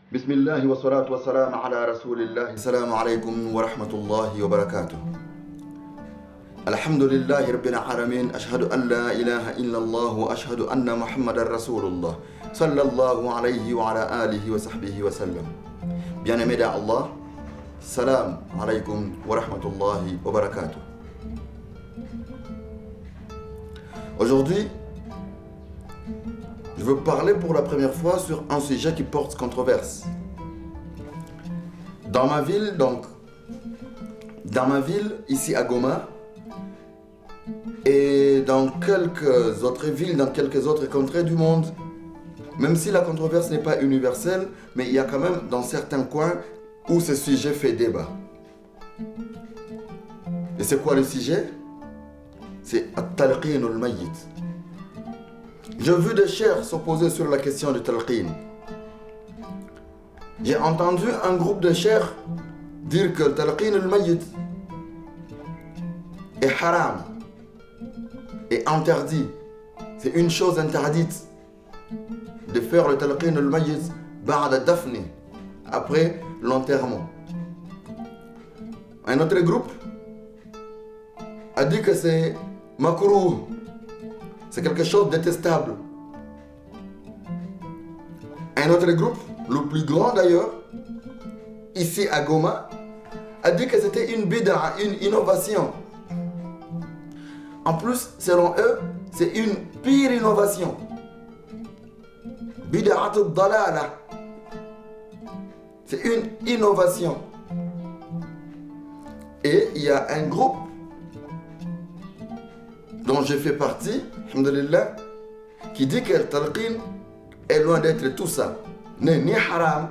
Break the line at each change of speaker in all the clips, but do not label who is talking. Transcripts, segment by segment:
بسم الله والصلاة والسلام على رسول الله. السلام عليكم ورحمة الله وبركاته. الحمد لله رب العالمين. أشهد أن لا إله إلا الله وأشهد أن محمد رسول الله صلى الله عليه وعلى آله وصحبه وسلم. Bien-aimés d'Allah, salam alaikum wa rahmatullahi wa barakatuh. Aujourd'hui, je veux parler pour la première fois sur un sujet qui porte controverse. Dans ma ville, ici à Goma, et dans quelques autres villes, dans quelques autres contrées du monde, même si la controverse n'est pas universelle, mais il y a quand même dans certains coins où ce sujet fait débat. Et c'est quoi le sujet? C'est At-Talqin al-Mayyit. J'ai vu des chers s'opposer sur la question du talqin. J'ai entendu un groupe de chers dire que le talqin al-mayyit est haram, est interdit. C'est une chose interdite de faire le talqin al-mayyit ba'da dafni, après l'enterrement. Un autre groupe a dit que c'est makrouh. C'est quelque chose de détestable. Un autre groupe, le plus grand d'ailleurs, ici à Goma, a dit que c'était une bid'a, une innovation. En plus, selon eux, c'est une pire innovation. Bid'at ad-dalala. C'est une innovation. Et il y a un groupe dont je fais partie, alhamdulillah, qui dit que le talqin est loin d'être tout ça. N'est ni haram,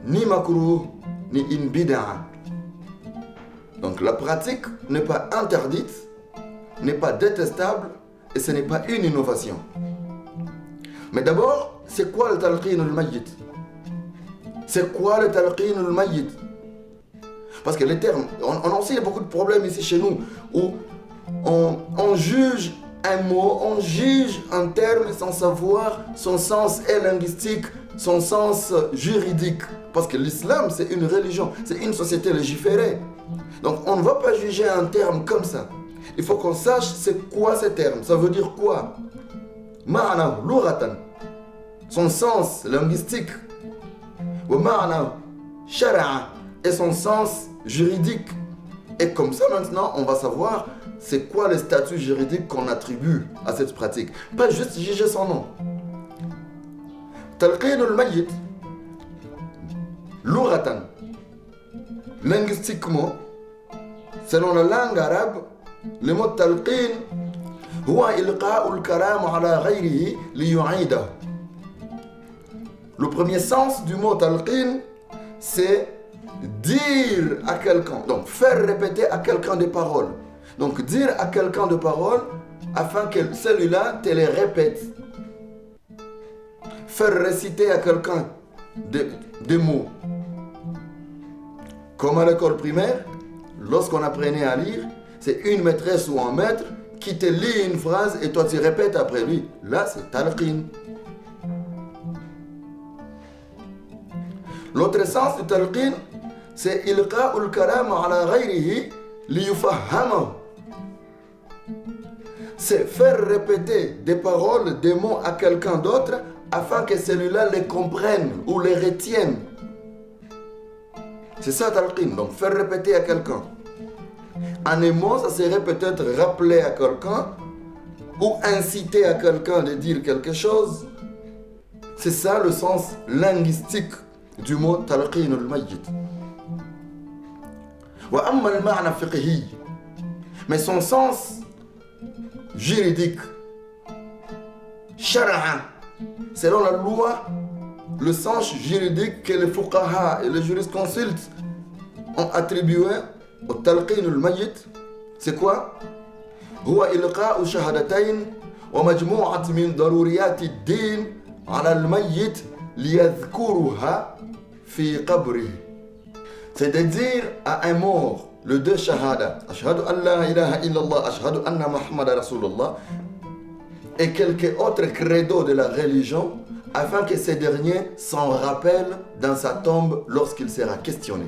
ni makrouh, ni une bid'a. Donc la pratique n'est pas interdite, n'est pas détestable, et ce n'est pas une innovation. Mais d'abord, c'est quoi le talqin al-mayyit? C'est quoi le talqin al-mayyit? Parce que les termes, on a aussi beaucoup de problèmes ici chez nous, où on juge un mot, on juge un terme sans savoir son sens linguistique, son sens juridique. Parce que l'islam, c'est une religion, c'est une société légiférée. Donc on ne va pas juger un terme comme ça. Il faut qu'on sache c'est quoi ce terme, ça veut dire quoi. Ma'na lughatan, son sens linguistique. Wa ma'na shar'a, et son sens juridique. Et comme ça maintenant, on va savoir c'est quoi le statut juridique qu'on attribue à cette pratique. Pas juste juger son nom. Talqin al-mayyit, lughatan, linguistiquement, selon la langue arabe, le mot talqin huwa ilqa'u al-kalam ala ghayrihi liyu'idahu. Le premier sens du mot talqin, c'est dire à quelqu'un, donc faire répéter à quelqu'un des paroles. Donc dire à quelqu'un de paroles afin que celui-là te les répète. Faire réciter à quelqu'un des mots. Comme à l'école primaire, lorsqu'on apprenait à lire, c'est une maîtresse ou un maître qui te lit une phrase et toi tu répètes après lui. Là c'est talqin. L'autre sens du talqin, c'est ilqa'ul kalam ala ghayrihi liyufahhamahu. C'est faire répéter des paroles, des mots à quelqu'un d'autre afin que celui-là les comprenne ou les retienne. C'est ça talqin, donc faire répéter à quelqu'un. En un mot, ça serait peut-être rappeler à quelqu'un ou inciter à quelqu'un de dire quelque chose. C'est ça le sens linguistique du mot talqin al-mayyit. Wa amma al-ma'na fiqhi, mais son sens juridique, shara'a, selon la loi, le sens juridique que les fuqaha et les jurisconsultes ont attribué au talqin al-mayyit, c'est quoi? Huwa ilqa'u shahadatayn wa majmu'at min daruriyat ad-din 'ala al-mayyit liyadhkuruha fi qabrihi. C'est de dire à un mort le deux shahada, ashhadu an la ilaha illallah, ashhadu anna Muhammad rasulullah, et quelques autres credos de la religion afin que ces derniers s'en rappellent dans sa tombe lorsqu'il sera questionné.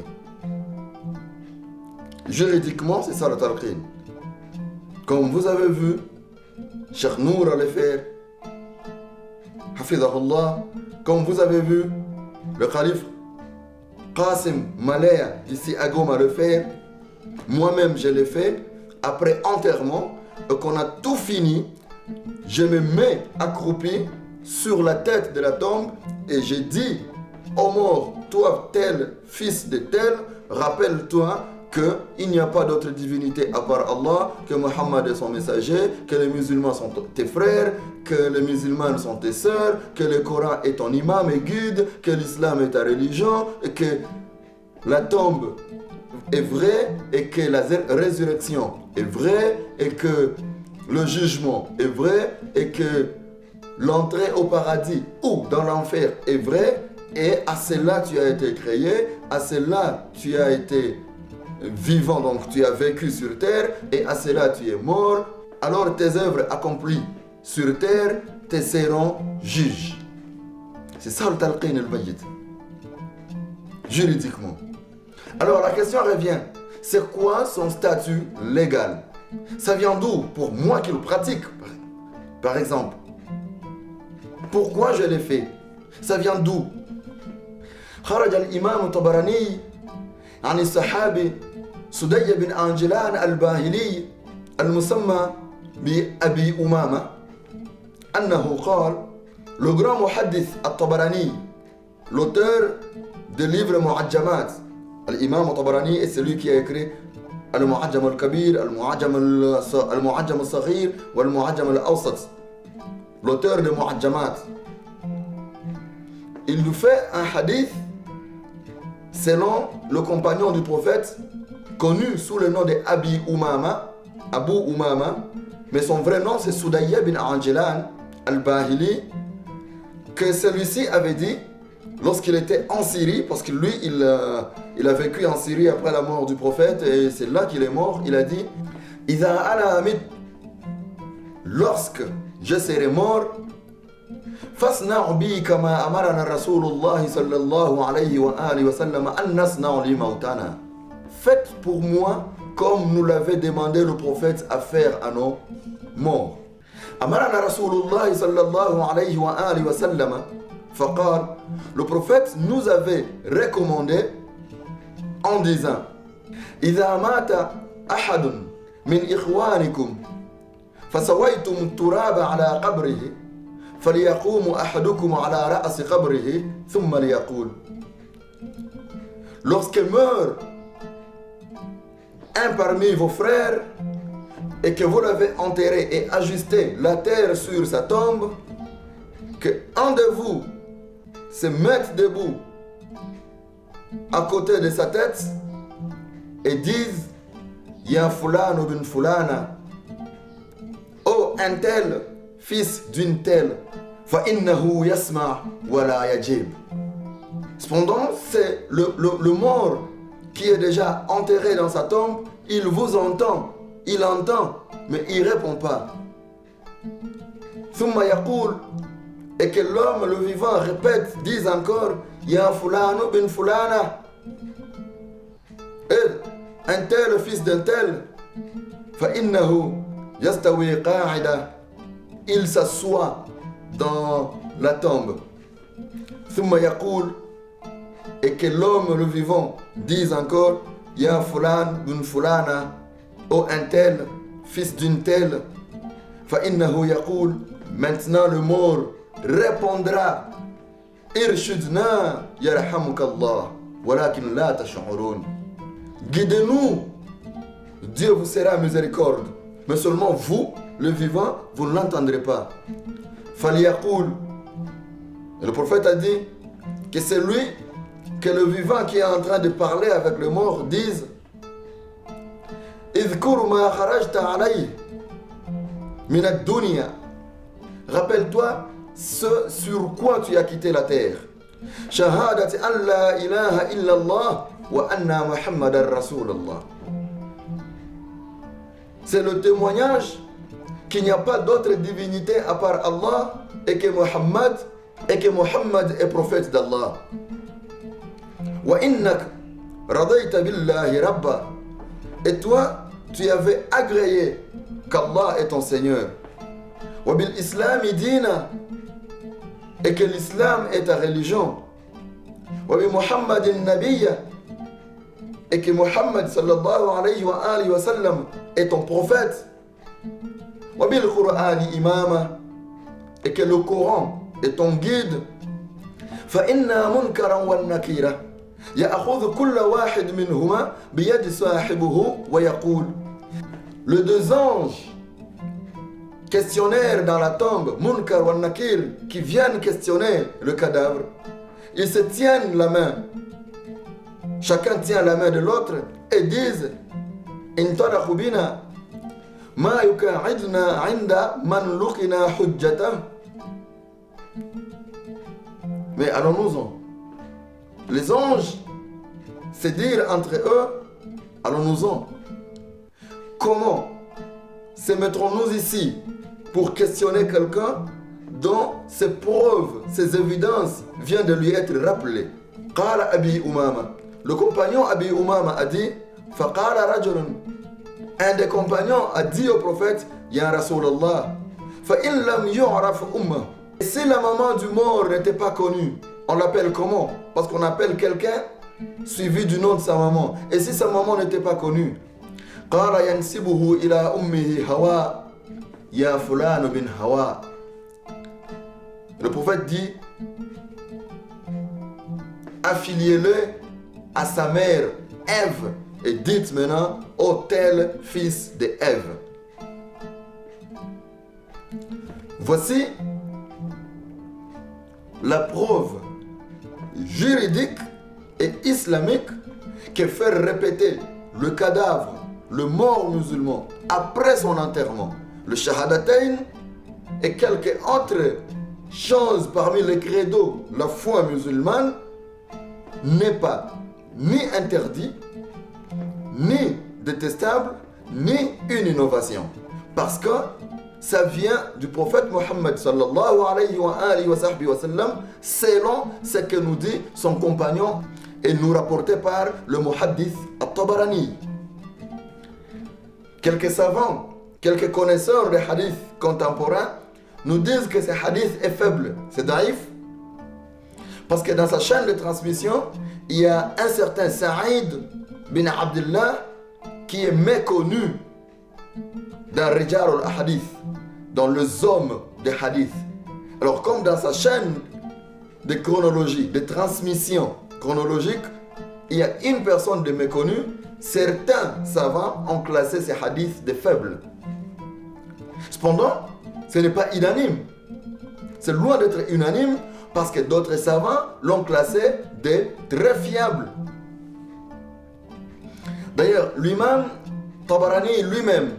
Juridiquement, c'est ça le talqin. Comme vous avez vu, Cheikh Nour allait faire, Hafidahullah, comme vous avez vu, le calife Qasim Malaya d'ici à Goma le faire, moi-même je l'ai fait, après enterrement, et qu'on a tout fini, je me mets accroupi sur la tête de la tombe et je dis aux morts, toi tel fils de tel, rappelle-toi qu'il n'y a pas d'autre divinité à part Allah, que Muhammad est son messager, que les musulmans sont tes frères, que les musulmans sont tes sœurs, que le Coran est ton imam et guide, que l'islam est ta religion, et que la tombe est vraie, et que la résurrection est vraie, et que le jugement est vrai, et que l'entrée au paradis ou dans l'enfer est vrai, et à cela tu as été créé, à cela tu as été vivant, donc tu as vécu sur terre, et à cela tu es mort, alors tes œuvres accomplies sur terre te seront juges. C'est ça le talqin al-mayyit, juridiquement. Alors la question revient, c'est quoi son statut légal? Ça vient d'où pour moi qui le pratique, par exemple? Pourquoi je l'ai fait? Ça vient d'où? خرج الإمام الطبراني عن الصحابي سدي بن عجلان الباهلي المسمى بأبي أمامة أنه قال, le grand muhaddith al-Tabarani, l'auteur des livres Mu'ajjamat, l'imam al-Tabarani est celui qui a écrit al-Mu'ajjam al-Kabir, al-Mu'ajjam al-Saghir ou al-Mu'ajjam al-Awsat, l'auteur de Mu'ajjamat. Il nous fait un hadith selon le compagnon du prophète, connu sous le nom de Abu Umama, mais son vrai nom c'est Sudayya bin Anjilan al-Bahili, que celui-ci avait dit lorsqu'il était en Syrie, parce que lui il a vécu en Syrie après la mort du prophète et c'est là qu'il est mort. Il a dit, Iza ana amid, lorsque je serai mort, فاصنع بي كما أمرنا رسول الله صلى الله عليه وآله وسلم أن نصنع لموتانا. Faites pour moi comme nous l'avait demandé le prophète à faire à nos morts. أمرنا رسول الله صلى الله عليه وآله وسلم فقال, le prophète nous avait recommandé en disant, إذا مات أحد من إخوانكم فسويتم التراب على قبره فليقوم أحدكم على رأس قبره ثم ليقول. Lorsque meurt un parmi vos frères et que vous l'avez enterré et ajusté la terre sur sa tombe, que un de vous se mette debout à côté de sa tête et dise, Ya Fulan ou bin Fulana, oh un tel fils d'une telle, فَإِنَّهُ يَسْمَعُ وَلَا يَجِيبُ. Cependant, c'est le mort qui est déjà enterré dans sa tombe, il vous entend, il entend, mais il ne répond pas. ثُمَّ يَقُولُ, et que l'homme, le vivant, répète, dise encore, Ya Fulano bin Fulana, et un tel fils d'un tel, فَإِنَّهُ يَسْتَوِي قَاعِدًا, il s'assoit dans la tombe. ثم يقول, et que l'homme le vivant dise encore, Ya Fulan bin Fulana, oh un tel, fils d'une telle. فإنه يقول, maintenant le mort répondra, Irshudna yarhamukallah, walakin la tash'urun. Guidez-nous, Dieu vous sera miséricorde, mais seulement vous, le vivant, vous ne l'entendrez pas. Faliyaqul, le prophète a dit que c'est lui, que le vivant qui est en train de parler avec le mort dise, Idhkur ma kharajta alayhi min ad-dunya, rappelle-toi ce sur quoi tu as quitté la terre. Shahadati an la ilaha illallah wa anna Muhammadan Rasulullah. C'est le témoignage qu'il n'y a pas d'autre divinité à part Allah et que Muhammad et que Mohammed est prophète d'Allah. Wa innak radayta billahi rabba. Et toi, tu avais agréé qu'Allah est ton Seigneur. Wa bil islami dina. Et que l'islam est ta religion. Wa bi Muhammadin nabiyya. Et que Muhammad sallallahu alayhi wa sallam est ton prophète. Wa bil Qur'ani imama. Et que le Coran est ton guide. Fa inna munkaran wal nakira. يأخذ كل واحد منهما بيد صاحبه ويقول. Les deux anges questionnaires dans la tombe, Munkar wa Nakir, qui viennent questionner le cadavre, ils se tiennent la main. Chacun tient la main de l'autre et disent انطلقوا بنا ما يقعدنا عند من لقنا حجته. Mais allons-nous-en. Les anges se dirent entre eux, allons-nous-en. Comment se mettrons-nous ici pour questionner quelqu'un dont ses preuves, ses évidences viennent de lui être rappelées? Qala Abi Umama. Le compagnon Abi Umama a dit, Faqala rajulun. Un des compagnons a dit au prophète, Ya Rasulallah, fa in lam yu'raf umma. Et si la maman du mort n'était pas connue, on l'appelle comment? Parce qu'on appelle quelqu'un suivi du nom de sa maman. Et si sa maman n'était pas connue? Qala yansibuhu ila ummihi Hawa, ya fulan bin Hawa. Le prophète dit, affiliez-le à sa mère Ève et dites maintenant, ô tel fils de Ève. Voici la preuve juridique et islamique que faire répéter le cadavre, le mort musulman, après son enterrement, le shahadatayn et quelques autres choses parmi les credos, la foi musulmane, n'est pas ni interdit, ni détestable, ni une innovation. Parce que ça vient du prophète Mohammed sallallahu alayhi wa sallam, selon ce que nous dit son compagnon et nous rapporté par le muhaddith At-Tabarani. Quelques savants, quelques connaisseurs des hadiths contemporains nous disent que ce hadith est faible, c'est daïf, parce que dans sa chaîne de transmission, il y a un certain Saïd bin Abdullah qui est méconnu dans Rijal al-Hadith, dans les hommes des hadiths. Alors comme dans sa chaîne de chronologie, de transmission chronologique, il y a une personne de méconnu, certains savants ont classé ces hadiths de faibles. Cependant, ce n'est pas unanime. C'est loin d'être unanime parce que d'autres savants l'ont classé de très fiable. D'ailleurs, l'imam Tabarani lui-même,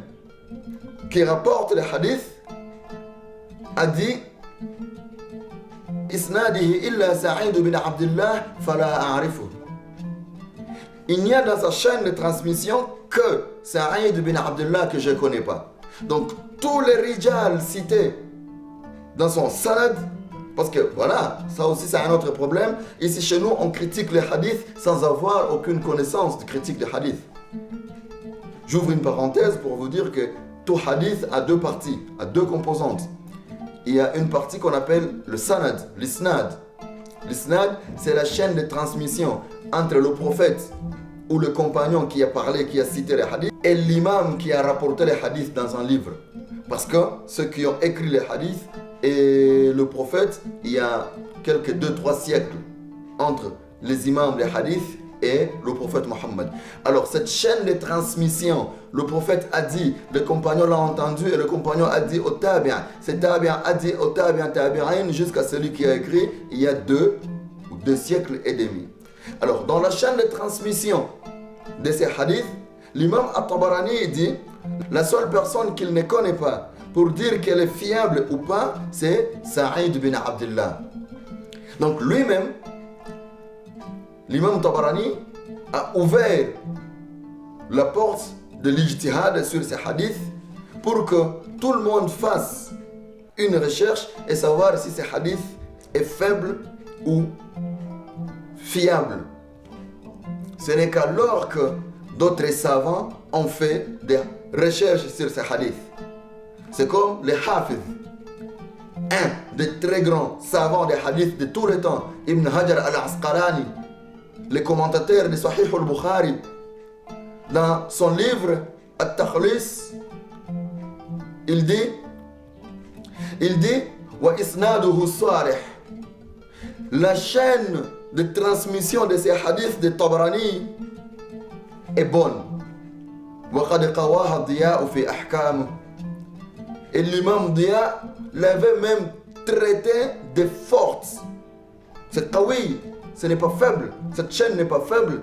qui rapporte les hadiths, a dit Isnadihi illa Sa'id bin Abdullah fala a'rifu. Il n'y a dans sa chaîne de transmission que Sa'id bin Abdullah que je ne connais pas. Donc tous les rijal cités dans son sanad, parce que voilà, ça aussi c'est un autre problème. Ici chez nous, on critique les hadiths sans avoir aucune connaissance de critique des hadiths. J'ouvre une parenthèse pour vous dire que tout hadith a deux parties, a deux composantes. Il y a une partie qu'on appelle le sanad, l'isnad. L'isnad, c'est la chaîne de transmission entre le prophète ou le compagnon qui a parlé, qui a cité les hadiths, et l'imam qui a rapporté les hadiths dans un livre. Parce que ceux qui ont écrit les hadiths et le prophète, il y a quelques 2-3 siècles entre les imams des hadiths et le prophète Mohammed. Alors cette chaîne de transmission, le prophète a dit, le compagnon l'a entendu et le compagnon a dit au tabi'in. Ce tabi'in a dit au tabi'in jusqu'à celui qui a écrit il y a 2 siècles et demi. Alors dans la chaîne de transmission de ces hadiths, l'imam At-Tabarani dit, la seule personne qu'il ne connaît pas pour dire qu'elle est fiable ou pas, c'est Sa'id bin Abdullah. Donc lui-même, l'imam Tabarani a ouvert la porte de l'ijtihad sur ces hadiths pour que tout le monde fasse une recherche et savoir si ces hadiths est faible ou fiable. Ce n'est qu'alors que d'autres savants ont fait des recherches sur ces hadiths. C'est comme les Hafiz, un des très grands savants des hadiths de tout le temps, Ibn Hajar al-Asqalani, le commentateur de Sahih al-Bukhari, dans son livre At-Takhlis, il dit wa isnaduhu salih, la chaîne de transmission de ces hadiths de Tabarani est bonne. Wa qad qawaha Diya fi ahkam. Et l'imam Diya l'avait même traité de force. C'est qawi, ce n'est pas faible, cette chaîne n'est pas faible.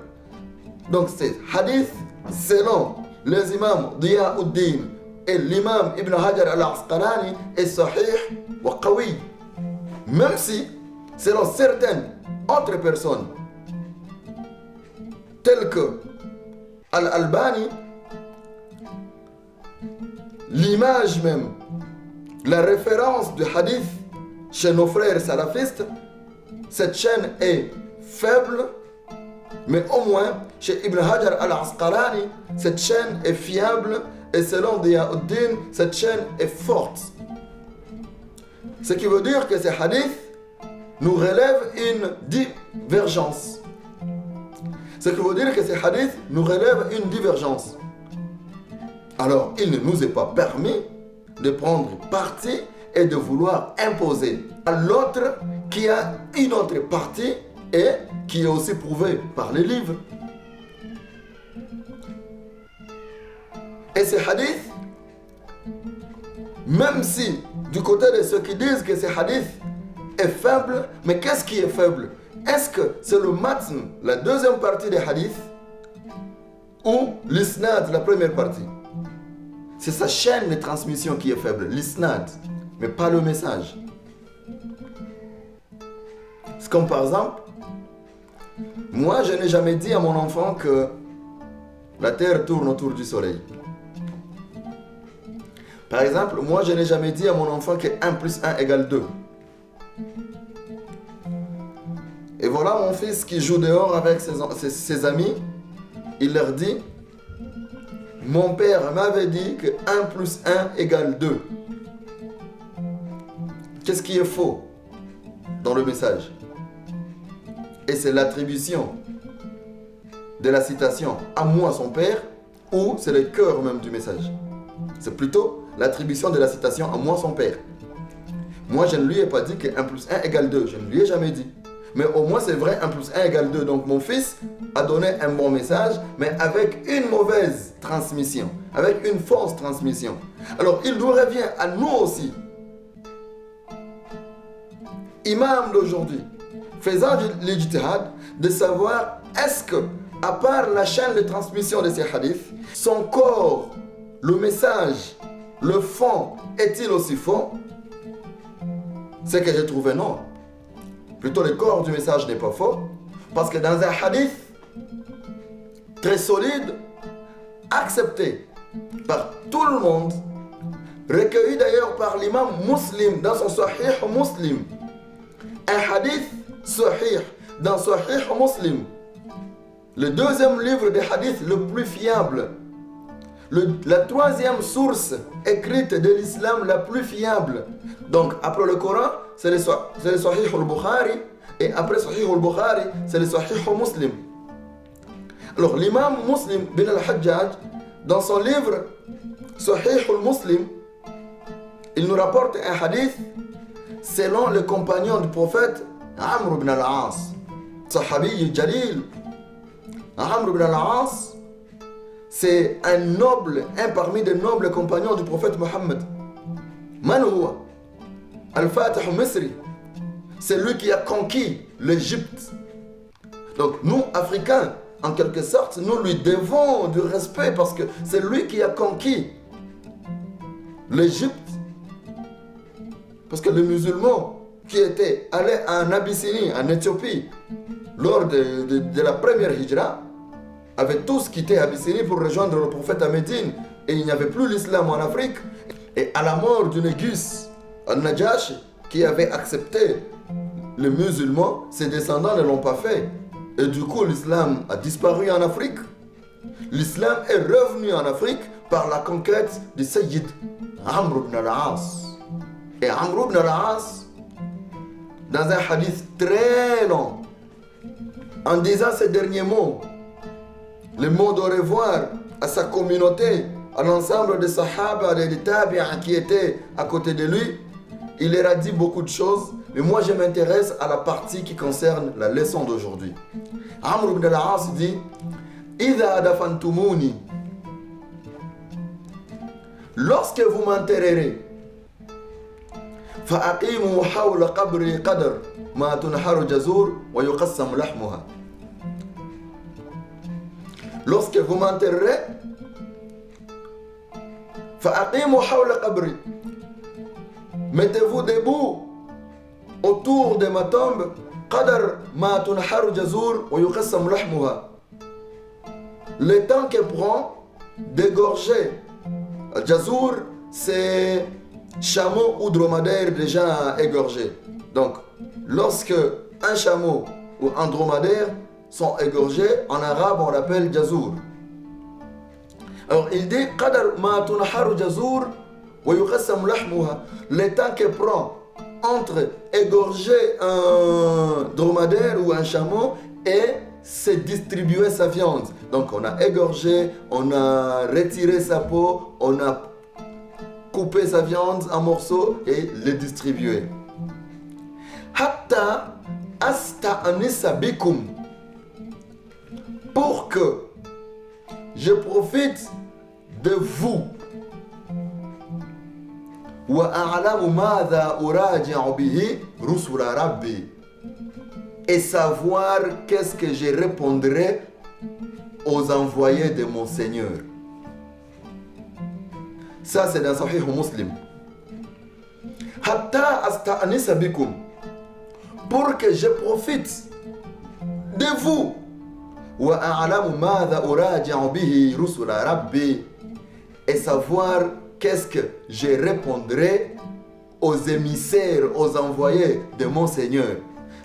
Donc ces hadiths, selon les imams Diyauddin et l'imam Ibn Hajar al-Asqalani, est sahih wa qawi. Même si, selon certaines autres personnes, telles que Al-Albani, l'image même, la référence du hadith chez nos frères salafistes, cette chaîne est faible, mais au moins chez Ibn Hajar al-Asqalani, cette chaîne est fiable, et selon Diyauddin, cette chaîne est forte. Ce qui veut dire que ces hadiths nous relèvent une divergence. Ce qui veut dire que ces hadiths nous relèvent une divergence. Alors, il ne nous est pas permis de prendre parti et de vouloir imposer à l'autre qui a une autre partie et qui est aussi prouvée par les livres. Et ces hadiths, même si du côté de ceux qui disent que ces hadiths est faible, mais qu'est-ce qui est faible? Est-ce que c'est le matn, la deuxième partie des hadiths, ou l'isnad, la première partie? C'est sa chaîne de transmission qui est faible, l'isnad, mais pas le message. C'est comme par exemple, moi je n'ai jamais dit à mon enfant que la terre tourne autour du soleil. Par exemple, moi je n'ai jamais dit à mon enfant que 1 plus 1 égale 2. Et voilà mon fils qui joue dehors avec ses amis, il leur dit: mon père m'avait dit que 1 plus 1 égale 2. Qu'est-ce qui est faux dans le message? Et c'est l'attribution de la citation à moi son père, ou c'est le cœur même du message? C'est plutôt l'attribution de la citation à moi son père. Moi je ne lui ai pas dit que 1 plus 1 égale 2, je ne lui ai jamais dit. Mais au moins c'est vrai, 1 plus 1 égale 2. Donc mon fils a donné un bon message, mais avec une mauvaise transmission, avec une fausse transmission. Alors il nous revient à nous aussi, imam d'aujourd'hui, faisant l'ijtihad, de savoir est-ce que, à part la chaîne de transmission de ces hadiths, son corps, le message, le fond, est-il aussi faux? C'est que j'ai trouvé non. Plutôt le corps du message n'est pas faux, parce que dans un hadith très solide, accepté par tout le monde, recueilli d'ailleurs par l'imam Muslim dans son Sahih Muslim, un hadith Sahih dans Sahih Muslim, le deuxième livre des hadiths le plus fiable, la troisième source écrite de l'islam la plus fiable. Donc après le Coran, c'est le Sahih al-Bukhari, et après Sahih al-Bukhari, c'est le Sahih Muslim. Alors l'imam Muslim bin al-Hajjaj, dans son livre Sahih al-Muslim, il nous rapporte un hadith selon le compagnon du prophète Amr ibn al-As, Sahabi Jalil. Amr ibn al-As, c'est un noble, un parmi les nobles compagnons du prophète Mohammed. Man huwa Al-Fatih al-Misri, c'est lui qui a conquis l'Égypte. Donc nous, Africains, en quelque sorte, nous lui devons du respect parce que c'est lui qui a conquis l'Égypte. Parce que les musulmans qui étaient allés en Abyssinie, en Éthiopie, lors de la première hijra, avaient tous quitté Abyssinie pour rejoindre le prophète à Médine. Et il n'y avait plus l'islam en Afrique. Et à la mort du Négus, Al-Najashi, qui avait accepté les musulmans, ses descendants ne l'ont pas fait. Et du coup, l'islam a disparu en Afrique. L'islam est revenu en Afrique par la conquête du Sayyid Amr ibn al-As. Et Amr ibn al-As, dans un hadith très long, en disant ces derniers mots, les mots de revoir à sa communauté, à l'ensemble des sahaba et des tabi'ins qui étaient à côté de lui, il leur a dit beaucoup de choses, mais moi je m'intéresse à la partie qui concerne la leçon d'aujourd'hui. Amr ibn al-As dit « Idha dafantumuni » lorsque vous m'enterrerez, فأقيموا حول قبري قدر ما تنحر جزور ويقسم لحمها. Lorsque vous m'enterrerez, فأقيموا حول قبري, mettez-vous debout autour de ma tombe, قدر ما تنحر جزور ويقسم لحمها. Le temps que prend d'égorger. Jazour, c'est chameau ou dromadaire déjà égorgé. Donc, lorsque un chameau ou un dromadaire sont égorgés, en arabe on l'appelle jazour. Alors il dit qadar ma tunharu jazour wa yuqassam lahmuha, le temps que prend entre égorger un dromadaire ou un chameau et se distribuer sa viande. Donc on a égorgé, on a retiré sa peau, on a couper sa viande en morceaux et les distribuer. Hatta asta'anisa bikum, pour que je profite de vous. Wa a'lamu madha uraji'u bihi rusula rabbi, et savoir qu'est-ce que je répondrai aux envoyés de mon Seigneur. Ça, c'est dans Sahih Muslim. Hatta asta'anisa bikum, pour que je profite de vous. Wa a'lamu madha uraji'u bihi rusula rabbi, et savoir qu'est-ce que je répondrai aux émissaires, aux envoyés de mon Seigneur.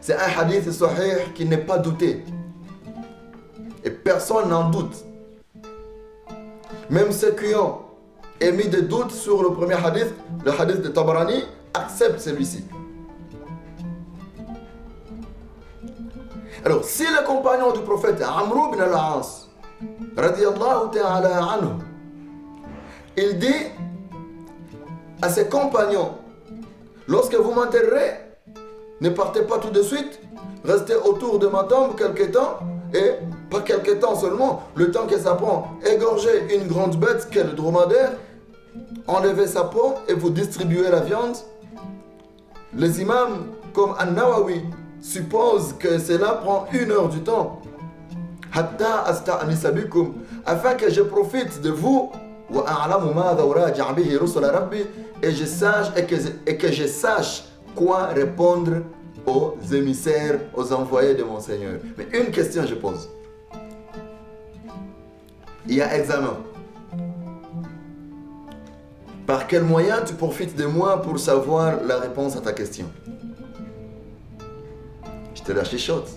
C'est un hadith sahih qui n'est pas douté. Et personne n'en doute. Même ceux qui ont émis des doutes sur le premier hadith, le hadith de Tabarani, acceptent celui-ci. Alors, si le compagnon du prophète Amr ibn al-As, radiyallahu ta'ala anhu, il dit à ses compagnons, lorsque vous m'enterrerez, ne partez pas tout de suite, restez autour de ma tombe quelque temps, et pas quelque temps seulement, le temps que ça prend, égorger une grande bête qu'est le dromadaire, enlevez sa peau et vous distribuez la viande. Les imams comme An-Nawawi supposent que cela prend 1 heure du temps. Hatta asta'anisa bikum, afin que je profite de vous, wa a'lamu madha uraji'u bihi rusula rabbi, et que je sache quoi répondre aux émissaires, aux envoyés de mon Seigneur. Mais une question je pose. Il y a examen. Par quel moyen tu profites de moi pour savoir la réponse à ta question? Je te la chuchote.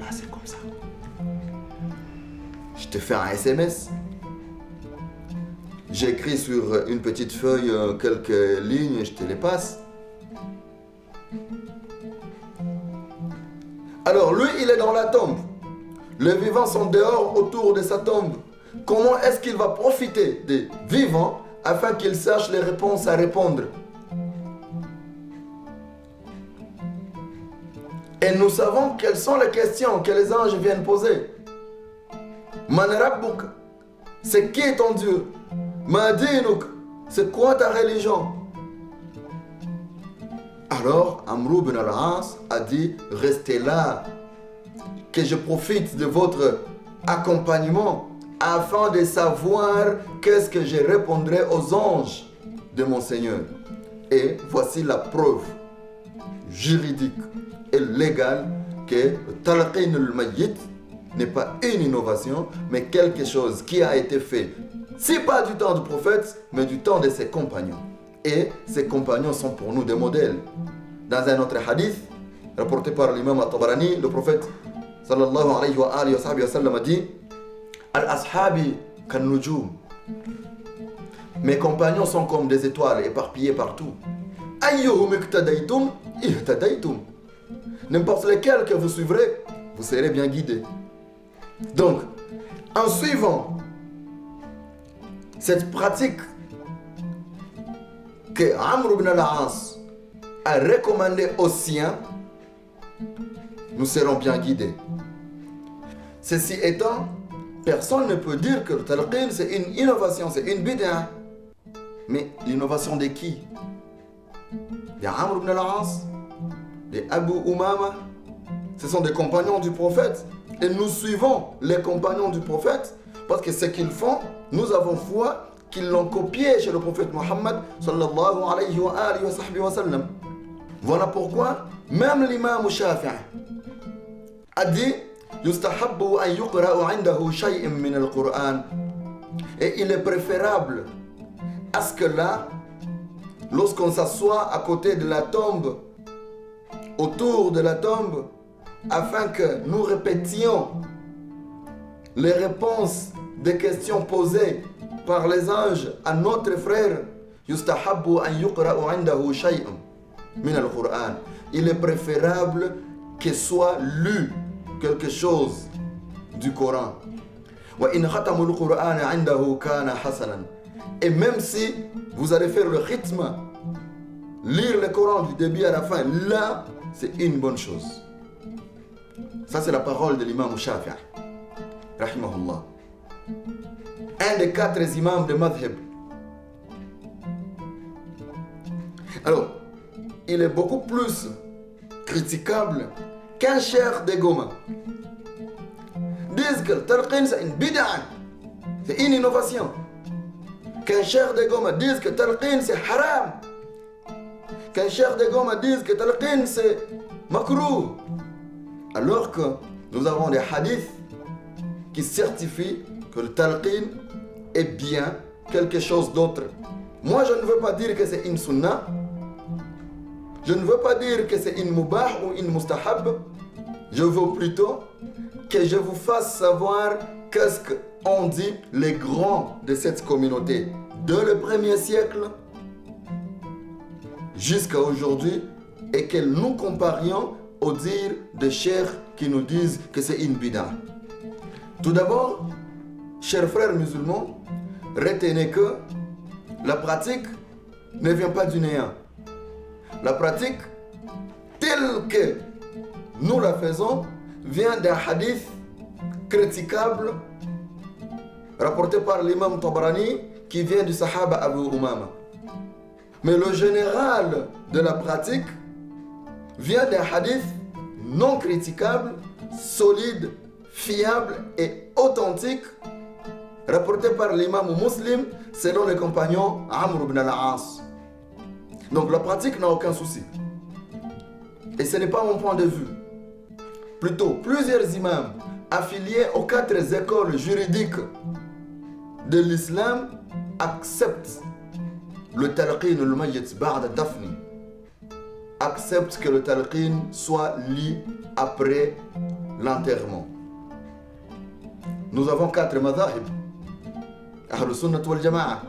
Ah, c'est comme ça. Je te fais un SMS. J'écris sur une petite feuille quelques lignes et je te les passe. Alors lui, il est dans la tombe. Les vivants sont dehors autour de sa tombe. Comment est-ce qu'il va profiter des vivants afin qu'il sache les réponses à répondre? Et nous savons quelles sont les questions que les anges viennent poser. Man Rabbuk, c'est qui ton Dieu? Ma dinuk, c'est quoi ta religion? Alors Amr ibn al-As a dit, restez là, que je profite de votre accompagnement afin de savoir qu'est-ce que je répondrai aux anges de mon Seigneur. Et voici la preuve juridique et légale que Talqin al-Mayyit n'est pas une innovation, mais quelque chose qui a été fait, si pas du temps du prophète, mais du temps de ses compagnons. Et ses compagnons sont pour nous des modèles. Dans un autre hadith, rapporté par l'imam At-Tabarani, le prophète sallallahu alayhi wa alihi wa sallam a dit Al-ashabi kan-nujum. Mes compagnons sont comme des étoiles éparpillées partout. Ayyuhum iqtadaytum ihtadaytum. N'importe lequel que vous suivrez, vous serez bien guidés. Donc, en suivant cette pratique que Amr ibn al-As a recommandée aux siens, nous serons bien guidés. Ceci étant, personne ne peut dire que le talqin c'est une innovation, c'est une bid'a. Mais l'innovation de qui? De Amr ibn al-As, de Abu Umama. Ce sont des compagnons du prophète. Et nous suivons les compagnons du prophète parce que ce qu'ils font, nous avons foi qu'ils l'ont copié chez le prophète Mohammed sallallahu alayhi wa alihi wa sallam. Voilà pourquoi même l'imam Shafi'i a dit yustahabbu an yuqra'u 'indahu shay'un min al-Qur'an. Et il est préférable à ce que là, lorsqu'on s'assoit à côté de la tombe, autour de la tombe, afin que nous répétions les réponses des questions posées par les anges à notre frère, yustahabbu an yuqra'u 'indahu shay'un min al-Qur'an. Il est préférable que soit lu quelque chose du Coran. Wa in khatamu al-Qur'an 'indahu kana hasanan. Et même si vous allez faire le rythme, lire le Coran du début à la fin, là, c'est une bonne chose. Ça, c'est la parole de l'imam Shafi'i, rahimahullah. Un des 4 imams de Madhhab. Alors, il est beaucoup plus critiquable qu'un cheikh de Goma disent que le talqin c'est une bid'a, c'est une innovation. Qu'un cheikh de Goma dise que talqin c'est haram. Qu'un cheikh de Goma dise que talqin c'est makruh. Alors que nous avons des hadiths qui certifient que le talqin est bien quelque chose d'autre. Moi, je ne veux pas dire que c'est une sunnah. Je ne veux pas dire que c'est une mubah ou une mustahab. Je veux plutôt que je vous fasse savoir qu'est-ce qu'ont dit les grands de cette communauté de le 1er siècle jusqu'à aujourd'hui et que nous comparions au dire des chers qui nous disent que c'est une bid'a. Tout d'abord, chers frères musulmans, retenez que la pratique ne vient pas du néant. La pratique, telle que nous la faisons, vient d'un hadith critiquable rapporté par l'imam Tabarani qui vient du Sahaba Abu Umama. Mais le général de la pratique vient d'un hadith non critiquable, solide, fiable et authentique, rapporté par l'imam Muslim selon le compagnon Amr ibn al-As. Donc la pratique n'a aucun souci. Et ce n'est pas mon point de vue. Plutôt, plusieurs imams affiliés aux 4 écoles juridiques de l'islam acceptent le talqin al-mayyit ba'da dafni. Acceptent que le talqin soit lu après l'enterrement. Nous avons 4 madhahib. Ahl Sunnat wal Jama'a.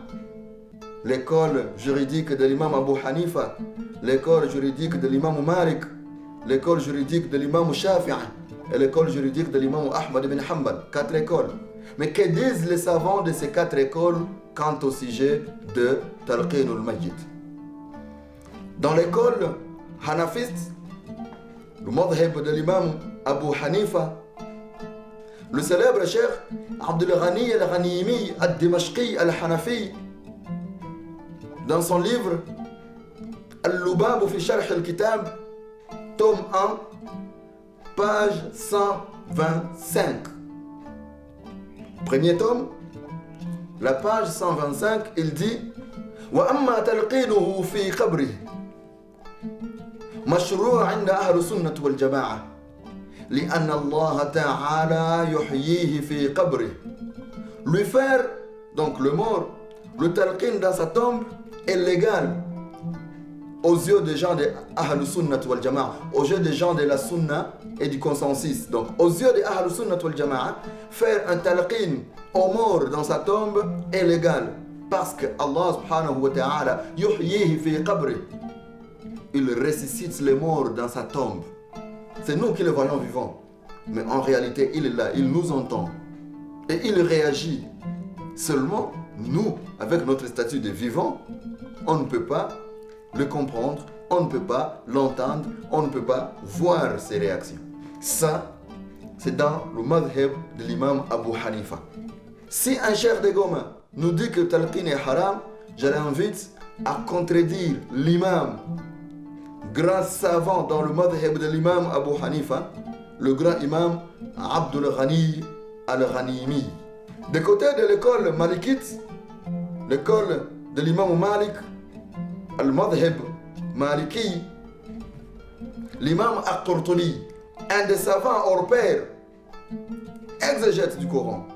L'école juridique de l'imam Abu Hanifa, l'école juridique de l'imam Malik, l'école juridique de l'imam Shafi'i et l'école juridique de l'imam Ahmad ibn Hanbal. 4 écoles. Mais que disent les savants de ces 4 écoles quant au sujet de talqin al-mayyit? Dans l'école hanafiste, le madhhab de l'imam Abu Hanifa, le célèbre cheikh Abdul Ghani al-Ghanimi al-Dimashqi al-Hanafi, dans son livre Al-Lubab fi Sharh al-Kitab, tome 1, page 125. Premier tome, la page 125, il dit Wa amma talqinuhu fi qabri مشروع عند أهل السنة والجماعة لأن الله تعالى يحييه في قبره. Lui faire, donc le mort, le talqin dans sa tombe est légal. aux yeux des gens de Ahlus Sunnah wal Jama'a, aux yeux des gens de la Sunna et du consensus. Donc, aux yeux de Ahlus Sunnah wal Jama'a, faire un talqin au mort dans sa tombe est légal. Parce que Allah subhanahu wa ta'ala, yuhyihi fi qabri, il ressuscite les morts dans sa tombe. C'est nous qui le voyons vivants. Mais en réalité, il est là, il nous entend. Et il réagit. Seulement, nous, avec notre statut de vivant, on ne peut pas le comprendre, on ne peut pas l'entendre, on ne peut pas voir ses réactions. Ça, c'est dans le madhab de l'imam Abu Hanifa. Si un cheikh de Goma nous dit que le talqin est haram, je l'invite à contredire l'imam, grand savant dans le madhab de l'imam Abu Hanifa, le grand imam Abdul Ghani al-Ghanimi. De côté de l'école malikite, l'école de l'imam Malik, al-Madhab Maliki, l'imam Al-Qurtubi, un des savants hors pair, exégète du Coran.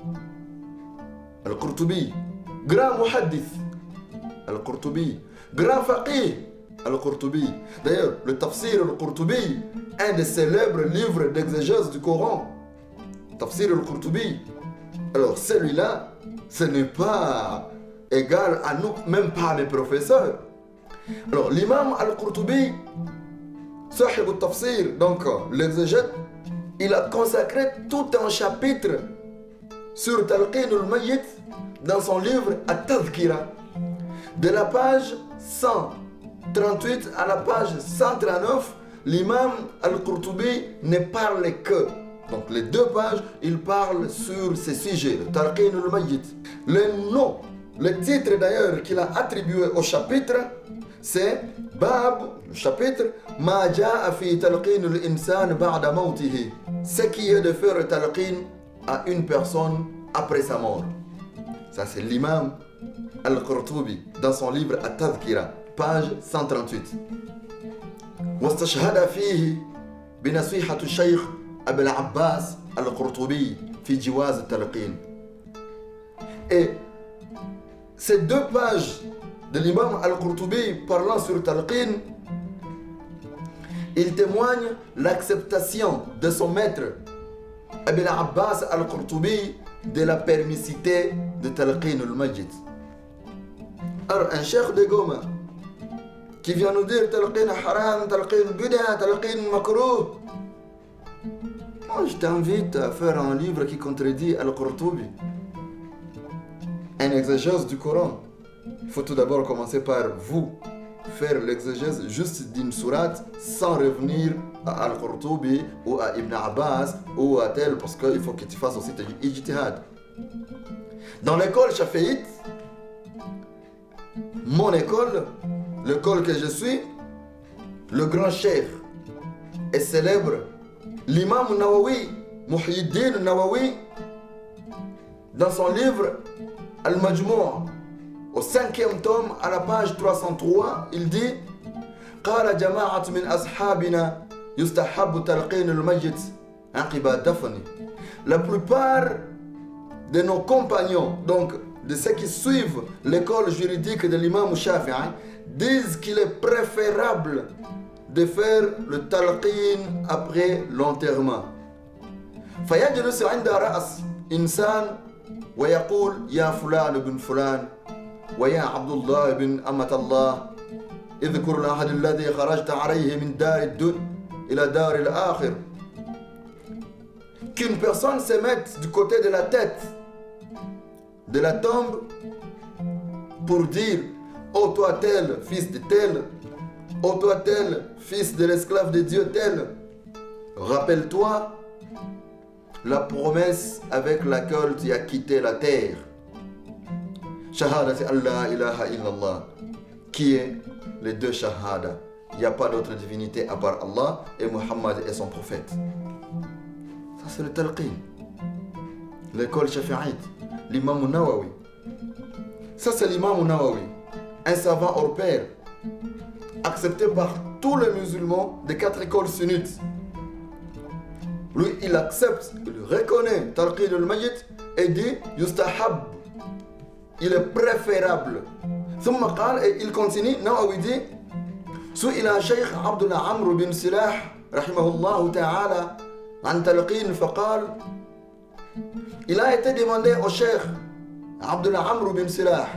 Al-Qurtubi, grand muhaddith. Al-Qurtubi, grand faqih. Al-Qurtubi. D'ailleurs, le tafsir Al-Qurtubi, un des célèbres livres d'exégèse du Coran. Tafsir Al-Qurtubi. Alors celui-là, ce n'est pas égal à nous, même pas à mes professeurs. Alors l'imam Al-Qurtubi, Sahib al-Tafsir, donc l'exégète, il a consacré tout un chapitre sur Talqin al-Mayyit dans son livre At-Tadhkira. De la page 138 à la page 139, l'imam Al-Qurtubi ne parle que. Donc les deux pages, il parle sur ces sujets, le Talqin al-Mayyit. Le nom, le titre d'ailleurs qu'il a attribué au chapitre, c'est Bab, le chapitre, Ma ja'a fi talqin al-insan ba'da mawtihi. Ce qui est de faire le talqin à une personne après sa mort. Ça c'est l'imam Al-Qurtubi dans son livre At-Tadhkira, page 138. واستشهد فيه بنصيحة الشيخ أبي العباس القرطبي في جواز التلقين. Et ces deux pages de l'imam Al-Qurtubi parlant sur le talqin, il témoigne l'acceptation de son maître Abi al-Abbas Al-Qurtubi de la permissité de talqin al-Mayyit. Alors un cheikh de Goma qui vient nous dire talqin haram, talqin bid'a, talqin makruh, moi je t'invite à faire un livre qui contredit Al-Qurtubi, un exégèse du Coran. Il faut tout d'abord commencer par vous faire l'exégèse juste d'une sourate sans revenir à Al-Qurtubi ou à Ibn Abbas ou à tel, parce qu'il faut que tu fasses aussi tes ijtihad. Dans l'école Shafi'ite, mon école, l'école que je suis, le grand cheikh et célèbre, l'imam Nawawi, Muhyiddin Nawawi, dans son livre Al-Majmou', au 5e tome, à la page 303, il dit قال جماعة من أصحابنا يستحب تلقين الميت عقب دفنه. La plupart de nos compagnons, donc de ceux qui suivent l'école juridique de l'imam Shafi'i, disent qu'il est préférable de faire le talqin après l'enterrement. فيجلس عند رأس إنسان ويقول يا فلان بن فلان ويا عبد الله بن أمة الله اذكر العهد الذي خرجت عليه من دار الدنيا إلى دار الآخر. Qu'une personne se mette du côté de la tête de la tombe pour dire ô toi tel, fils de tel, ô toi tel, fils de l'esclave de Dieu tel, rappelle-toi la promesse avec laquelle tu as quitté la terre. Shahadati Allah ilaha illallah, qui est les deux shahada. Il n'y a pas d'autre divinité à part Allah et Muhammad est son prophète. Ça c'est le talqin. L'école shafi'ite, l'imam Nawawi. Ça c'est l'imam Nawawi, un savant hors pair, accepté par tous les musulmans des 4 écoles sunnites. Lui, il accepte, il reconnaît talqin al-mayyit et dit yustahab. Il est préférable. Et il continue, Nawawi dit سئل الشيخ عبد الله عمرو بن سلاح رحمه الله تعالى عن تلقين فقال il a été demandé au cheikh Abdullah Amr bin Silah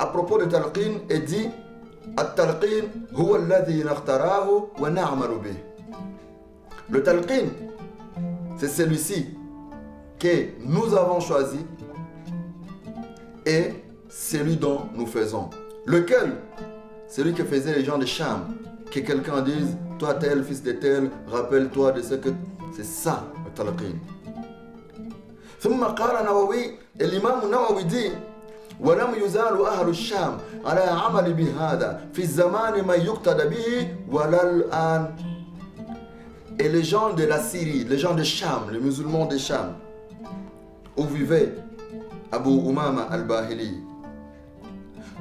à propos de talqin et dit التلقين هو الذي نختاره ونعمل به. Le talqin, c'est celui-ci que nous avons choisi et celui dont nous faisons. Lequel? Celui que faisaient les gens de Cham. Que quelqu'un dise, toi tel, fils de tel, rappelle-toi de ce que... C'est ça, le talqin. ثم قال نووي الإمام النووي dit ولم يزال أهل الشام على عمل بهذا في الزمان ما يقتدى به ولا الآن. Et les gens de la Syrie, les gens de Cham, les musulmans de Cham, où vivait Abu Umama al-Bahili,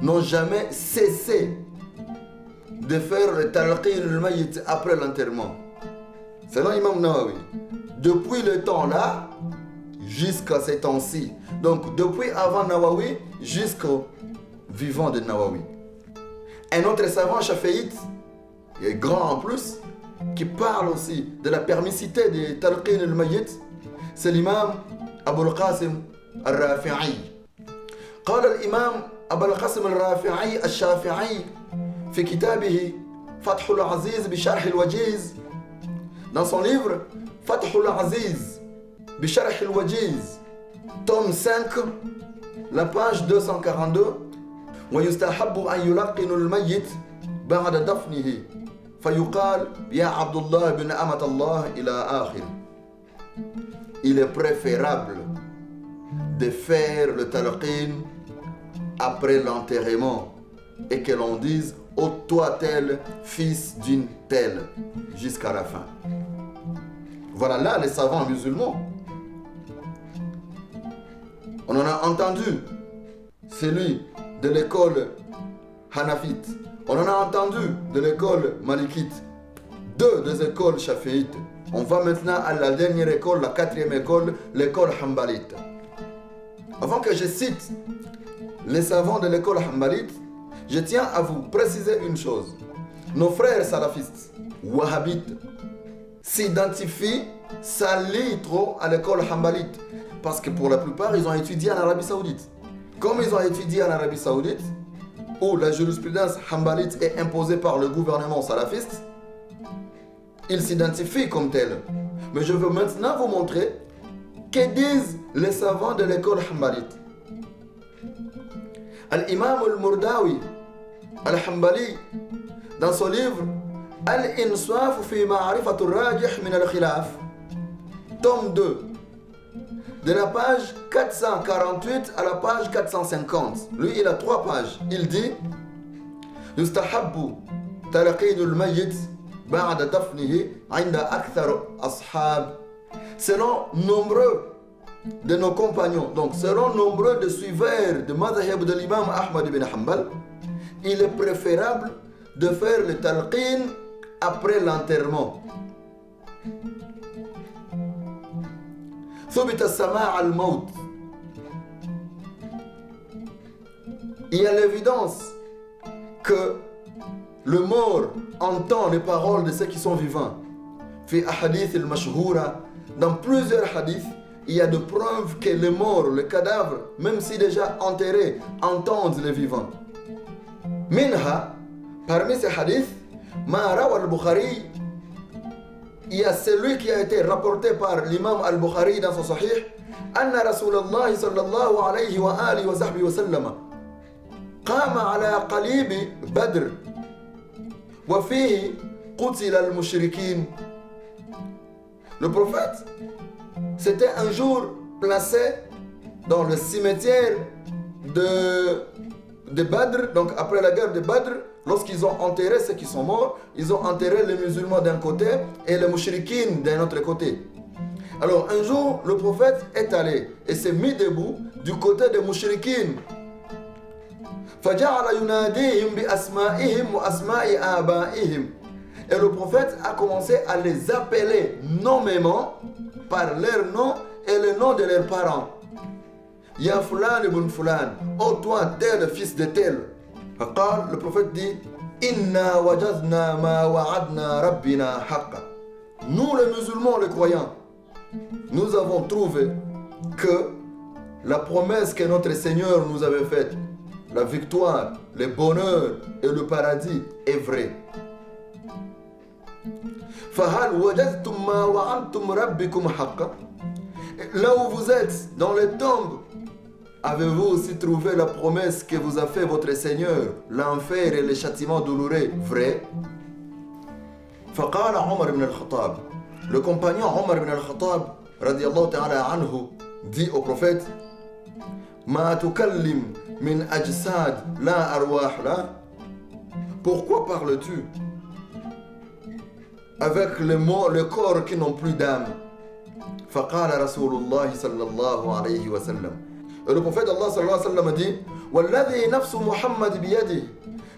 n'ont jamais cessé de faire le talqin al-mayyit après l'enterrement. Selon Imam Nawawi, depuis le temps là, jusqu'à ces temps-ci. Donc, depuis avant Nawawi jusqu'au vivant de Nawawi. Un autre savant chaféite, il est grand en plus, qui parle aussi de la permissité de talqin al-mayyit, c'est l'imam Abu al-Qasim al-Rafi'i. قال الإمام أبو القاسم الرافعي الشافعي في كتابه فتح العزيز بشرح الوجيز dans son livre فتح العزيز بشرح الوجيز tome 5 la page 242 ويستحب أن يلقن الميت بعد دفنه فيقال يا عبد الله بن أمة الله إلى آخر. Il est préférable de faire le talqin après l'enterrement et que l'on dise ô toi tel, fils d'une telle, jusqu'à la fin. Voilà là les savants musulmans. On en a entendu celui de l'école Hanafite. On en a entendu de l'école Malikite. Deux des écoles Shafi'ites. On va maintenant à la dernière école, la quatrième école, l'école Hanbalite. Avant que je cite les savants de l'école Hanbalite, je tiens à vous préciser une chose. Nos frères salafistes, wahhabites, s'identifient, s'allient trop à l'école Hanbalite. Parce que pour la plupart, ils ont étudié en Arabie Saoudite. Comme ils ont étudié en Arabie Saoudite, où la jurisprudence Hanbalite est imposée par le gouvernement salafiste, ils s'identifient comme tels. Mais je veux maintenant vous montrer que disent les savants de l'école Hanbalite. Al-Imam al-Murdawi al-Hanbali, dans son livre Al-Insaf fi ma'rifat al-rajih min al-khilaf, tome 2, de la page 448 à la page 450. Lui, il a 3 pages. Il dit Yustahabbu talqin al-mayyit ba'da dafnihi 'inda akthar ashab. Selon nombreux de nos compagnons, donc selon nombreux de suiveurs de madhhab de l'imam Ahmad ibn Hanbal, il est préférable de faire le talqin après l'enterrement. ثبت السماع الموت. Il y a l'évidence que le mort entend les paroles de ceux qui sont vivants. في أحاديث المشهورة, dans plusieurs hadiths, il y a de preuves que les morts, les cadavres, même si déjà enterrés, entendent les vivants. منها, parmi ces hadiths, ما روى البخاري, il y a celui qui a été rapporté par l'imam al-Bukhari dans son sahih, أن رسول الله صلى الله عليه وآله وصحبه وسلم قام على قليب بدر وفيه قتل المشركين. Le prophète, c'était un jour placé dans le cimetière de Badr, donc après la guerre de Badr, lorsqu'ils ont enterré ceux qui sont morts, ils ont enterré les musulmans d'un côté et les mouchriquines d'un autre côté. Alors un jour, le prophète est allé et s'est mis debout du côté des mouchriquines. فَجَعَلَ يُنَادِيهِمْ بِأَسْمَائِهِمْ وَأَسْمَاءِ آبَائِهِمْ. Et le prophète a commencé à les appeler nommément par leur nom et le nom de leurs parents. Ya Fulan ibn Fulan, oh toi tel fils de tel. Le prophète dit Inna wajadna ma wa'adna rabbina haqqa. Nous les musulmans, les croyants, nous avons trouvé que la promesse que notre Seigneur nous avait faite, la victoire, le bonheur et le paradis est vraie. فَهَلْ وَجَدْتُمْ مَا وَعَدْتُمْ رَبِّكُمْ حَقًّا. Là où vous êtes, dans les tombes, avez-vous aussi trouvé la promesse que vous a fait votre Seigneur, l'enfer et les châtiments douloureux vrais? فقال عمر بن الخطاب. Le compagnon Omar ibn al-Khattab radiyallahu ta'ala anhu dit au prophète: Ma tukallim min ajsad la arwah la. Pourquoi parles-tu avec les mots, le corps qui n'ont plus d'âme? فقال رسول الله صلى الله عليه وسلم. Et le prophète Allah sallallahu alayhi wa sallam dit: Walladhi nafsu Muhammad biyadi.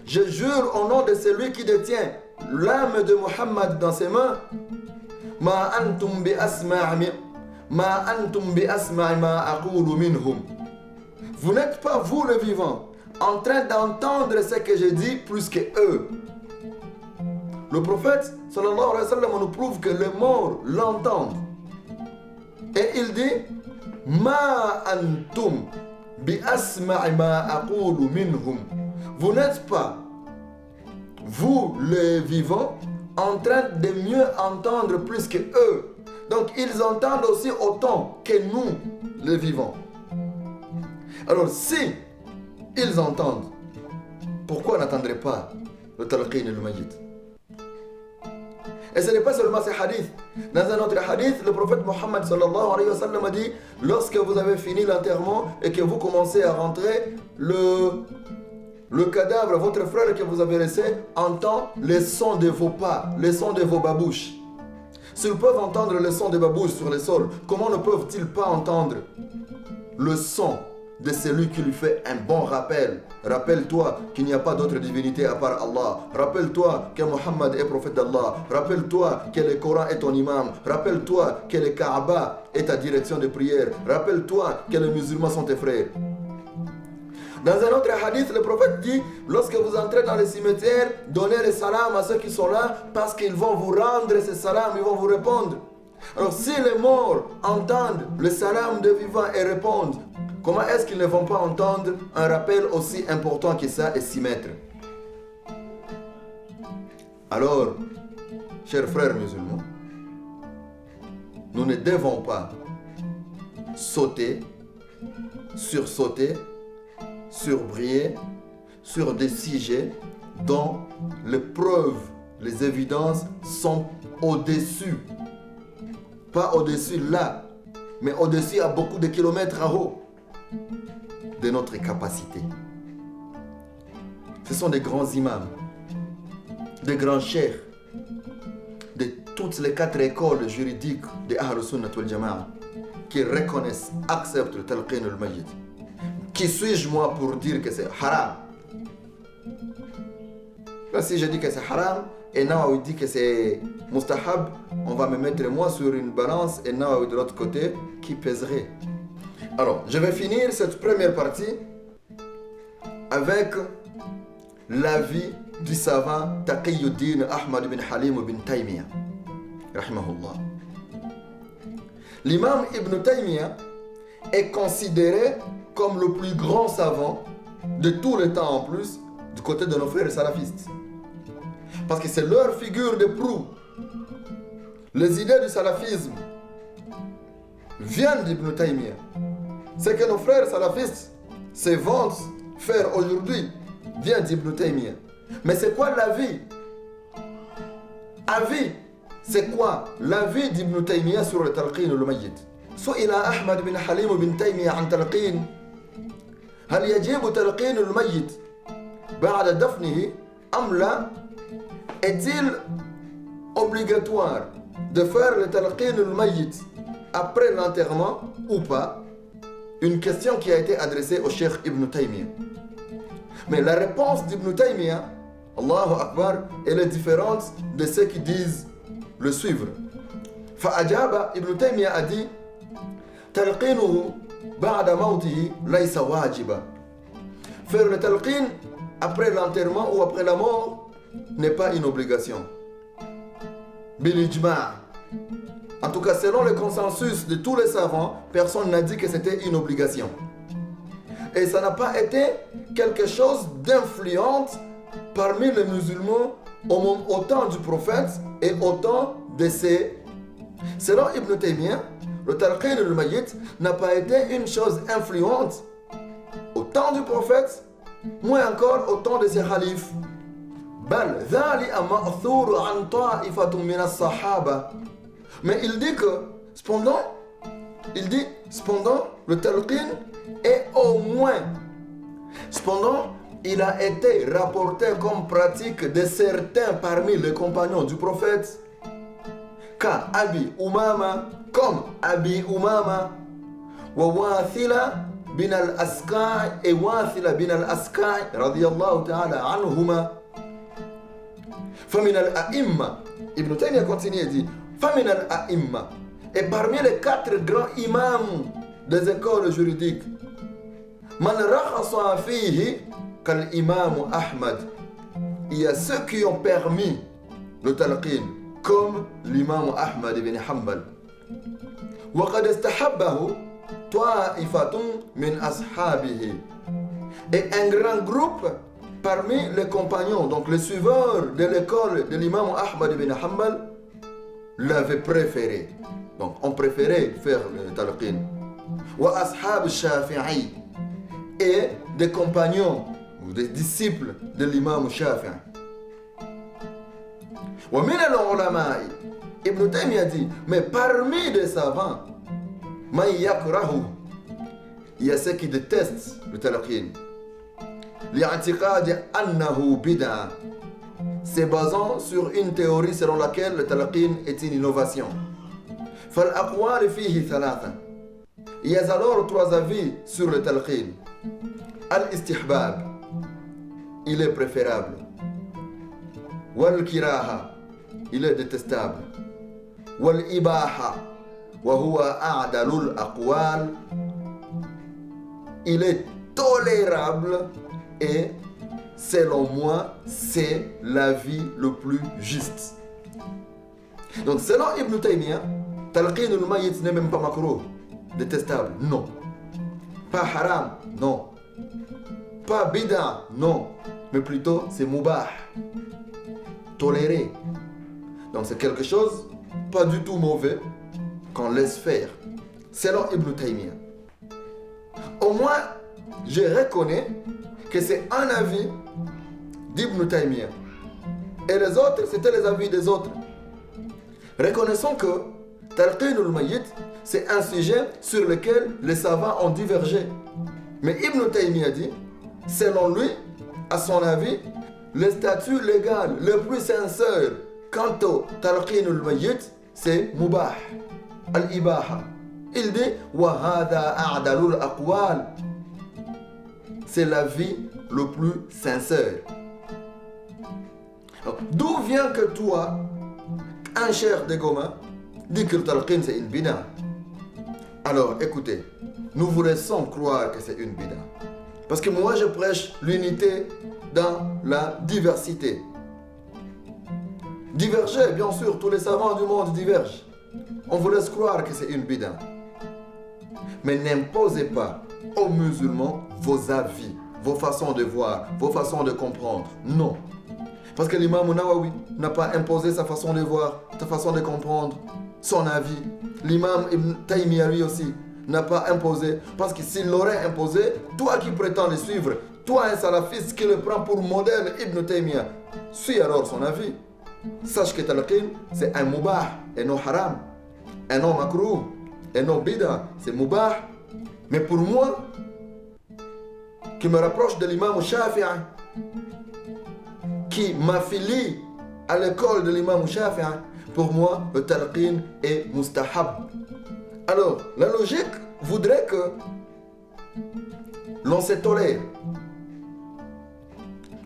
Je jure au nom de celui qui détient l'âme de Muhammad dans ses mains. Ma antum bi asma'i ma aqulu minhum. Vous n'êtes pas, vous le vivant, en train d'entendre ce que je dis plus que eux. Le prophète sallallahu alayhi wa sallam nous prouve que les morts l'entendent. Et il dit: Ma antum bi asma'i ma aqulu minhum. Vous n'êtes pas, vous les vivants, en train de mieux entendre plus que eux. Donc ils entendent aussi autant que nous, les vivants. Alors si ils entendent, pourquoi n'entendraient pas le talqin et le mayyit? Et ce n'est pas seulement ces hadiths. Dans un autre hadith, le prophète Mohammed sallallahu alayhi wa sallam a dit: lorsque vous avez fini l'enterrement et que vous commencez à rentrer, le cadavre, votre frère que vous avez laissé, entend les sons de vos pas, les sons de vos babouches. S'ils peuvent entendre le son des babouches sur le sol, comment ne peuvent-ils pas entendre le son de celui qui lui fait un bon rappel? Rappelle-toi qu'il n'y a pas d'autre divinité à part Allah. Rappelle-toi que Muhammad est prophète d'Allah. Rappelle-toi que le Coran est ton imam. Rappelle-toi que le Kaaba est ta direction de prière. Rappelle-toi que les musulmans sont tes frères. Dans un autre hadith, le prophète dit: lorsque vous entrez dans les cimetières, donnez les salams à ceux qui sont là, parce qu'ils vont vous rendre ces salams, ils vont vous répondre. Alors si les morts entendent le salam de vivants et répondent, comment est-ce qu'ils ne vont pas entendre un rappel aussi important que ça et s'y mettre? Alors, chers frères musulmans, nous ne devons pas sauter, sursauter, surbriller sur des sujets dont les preuves, les évidences sont au-dessus. Pas au-dessus là, mais au-dessus à beaucoup de kilomètres en haut de notre capacité. Ce sont des grands imams, des grands cheikhs de toutes les 4 écoles juridiques de Ahl Sunnah wal Jama'a qui reconnaissent, acceptent le talqin et le mayyit. Qui suis-je moi pour dire que c'est haram? Là, si je dis que c'est haram et Nawawi dit que c'est mustahab, on va me mettre moi sur une balance et Nawawi de l'autre côté, qui pèserait? Alors, je vais finir cette première partie avec l'avis du savant Taqiyuddin Ahmad bin Halim bin Taymiyyah, rahimahullah. L'imam Ibn Taymiyyah est considéré comme le plus grand savant de tout le temps en plus du côté de nos frères salafistes. Parce que c'est leur figure de proue. Les idées du salafisme viennent d'Ibn Taymiyyah. Ce que nos frères salafistes se vantent faire aujourd'hui vient d'Ibn Taymiyyah. Mais c'est quoi l'avis? Avis, c'est quoi l'avis d'Ibn Taymiyyah sur le talqin ou le mayyit? سئل أحمد بن حليم بن تيمية عن تلقين هل يجب تلقين الميت بعد دفنه أم لا? Est-il obligatoire de faire le talqin al-mayyit après l'enterrement ou pas? Une question qui a été adressée au Cheikh Ibn Taymiyyah. Mais la réponse d'Ibn Taymiyyah, Allahu Akbar, elle est différente de ceux qui disent le suivre. Fa'ajaba, Ibn Taymiyyah a dit: Talqinuhu ba'da mawtihi laysa wajiba. Faire le talqin après l'enterrement ou après la mort, n'est pas une obligation. Bil ijma'. En tout cas, selon le consensus de tous les savants, personne n'a dit que c'était une obligation. Et ça n'a pas été quelque chose d'influente parmi les musulmans au temps du prophète et au temps de ses... Selon Ibn Taymiyyah, le talqin al-mayyit n'a pas été une chose influente au temps du prophète, moins encore au temps de ses khalifes. Mais il dit que, cependant, le talqin est au moins. Cependant, il a été rapporté comme pratique de certains parmi les compagnons du prophète, comme Abi Umama, wa Wathila bin al-Asqa' et Wathila bin al-Asqa' radiyallahu ta'ala anhuma. Famin al-A'imma, Ibn Taymiyyah continue et dit, Famin al-A'imma, et parmi les 4 grands imams des écoles juridiques, Man rakhasa fihi kal imam Ahmad, il y a ceux qui ont permis le talqin, comme l'imam Ahmad ibn Hanbal. Wa qad istahabbahu ta'ifatun min ashabihi, et un grand groupe parmi les compagnons, donc les suiveurs de l'école de l'imam Ahmad ibn Hanbal, l'avaient préféré. Donc on préférait faire le talqin. Wa ashab Shafi'i, et des compagnons ou des disciples de l'imam Shafi'i. Wa min al-ulama'i, Ibn Taymiyyah dit, mais parmi les savants, man yakrahu, il y a ceux qui détestent le talqin. Li'atiqad annahu bid'a, c'est basant sur une théorie selon laquelle le talqin est une innovation. Fal aqwal fihi thalatha, il y a alors 3 avis sur le talqin. Al-istihbab, il est préférable. Wal-kiraha, il est détestable. Wal-ibaha, wa huwa a'dalul aqwal, il est tolérable et selon moi, c'est l'avis le plus juste. Donc selon Ibn Taymiyyah, talqin al-mayyit n'est même pas makruh, détestable, non. Pas haram, non. Pas bid'a, non. Mais plutôt c'est mubah, toléré. Donc c'est quelque chose pas du tout mauvais qu'on laisse faire. Selon Ibn Taymiyyah. Au moins, je reconnais que c'est un avis d'Ibn Taymiyyah. Et les autres, c'était les avis des autres. Reconnaissons que talqin al-mayyit, c'est un sujet sur lequel les savants ont divergé. Mais Ibn Taymiyyah dit, selon lui, à son avis, le statut légal le plus sincère quant au talqin al-mayyit, c'est mubah, al-ibaha. Il dit, wa hadha a'dalul aqwal, c'est l'avis le plus sincère. D'où vient que toi, un cher de Goma, dit que le talqin c'est une bid'a? Alors écoutez, nous vous laissons croire que c'est une bid'a. Parce que moi je prêche l'unité dans la diversité. Diverger, bien sûr, tous les savants du monde divergent. On vous laisse croire que c'est une bid'a. Mais n'imposez pas aux musulmans vos avis, vos façons de voir, vos façons de comprendre. Non. Parce que l'imam Nawawi n'a pas imposé sa façon de voir, sa façon de comprendre, son avis. L'imam Ibn Taymiyyah lui aussi n'a pas imposé. Parce que s'il l'aurait imposé, toi qui prétends le suivre, toi un salafiste qui le prend pour modèle Ibn Taymiyyah, suis alors son avis. Sache que talqin, c'est un mubah et non haram. Un non makruh et non bid'a, c'est mubah. Mais pour moi, qui me rapproche de l'imam Shafi'i, qui m'affilie à l'école de l'imam Shafi'i, pour moi, le talqin est mustahab. Alors, la logique voudrait que l'on se tolère.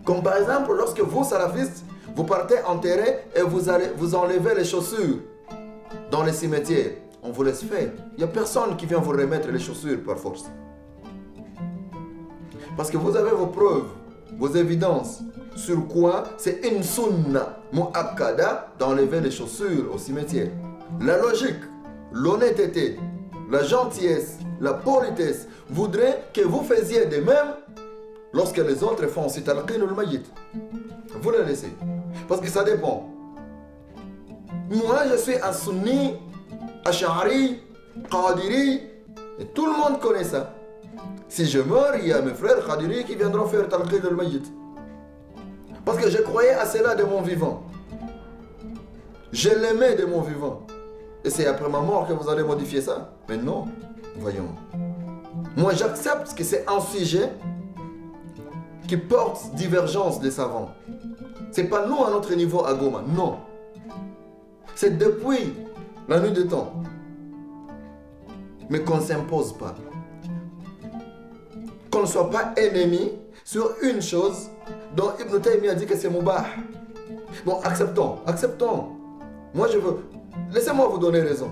Comme par exemple, lorsque vous, salafistes, vous partez enterrer et vous enlevez les chaussures dans les cimetières. On vous laisse faire. Il n'y a personne qui vient vous remettre les chaussures par force. Parce que vous avez vos preuves vos évidences. Sur quoi? C'est une sunna mu'akkada d'enlever les chaussures au cimetière. La logique, l'honnêteté, la gentillesse, la politesse voudraient que vous faisiez de même lorsque les autres font aussi talqin ou le mayyit. Vous le laissez. Parce que ça dépend. Moi, je suis un sunni, ash'ari, qadiri, et tout le monde connaît ça. Si je meurs, il y a mes frères qadiri qui viendront faire talqin ou le mayyit. Parce que je croyais à cela de mon vivant. Je l'aimais de mon vivant. Et c'est après ma mort que vous allez modifier ça? Mais non, voyons. Moi, j'accepte que c'est un sujet qui porte divergence des savants. C'est pas nous à notre niveau à Goma, non. C'est depuis la nuit des temps. Mais qu'on ne s'impose pas. Qu'on ne soit pas ennemi sur une chose dont Ibn Taymiyyah a dit que c'est mubah. Bon, acceptons. Moi, je veux... Laissez-moi vous donner raison.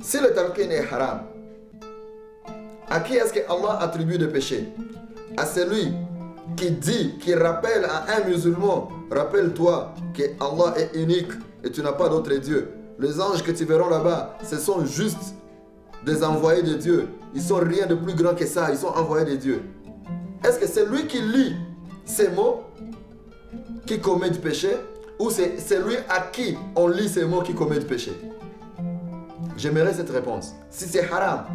Si le talqin est haram, à qui est-ce que Allah attribue le péché? À celui qui dit, qui rappelle à un musulman, rappelle-toi que Allah est unique et tu n'as pas d'autre Dieu. Les anges que tu verras là-bas, ce sont juste des envoyés de Dieu. Ils sont rien de plus grand que ça, ils sont envoyés de Dieu. Est-ce que c'est lui qui lit ces mots qui commet du péché, ou c'est celui à qui on lit ces mots qui commet du péché? J'aimerais cette réponse. Si c'est haram,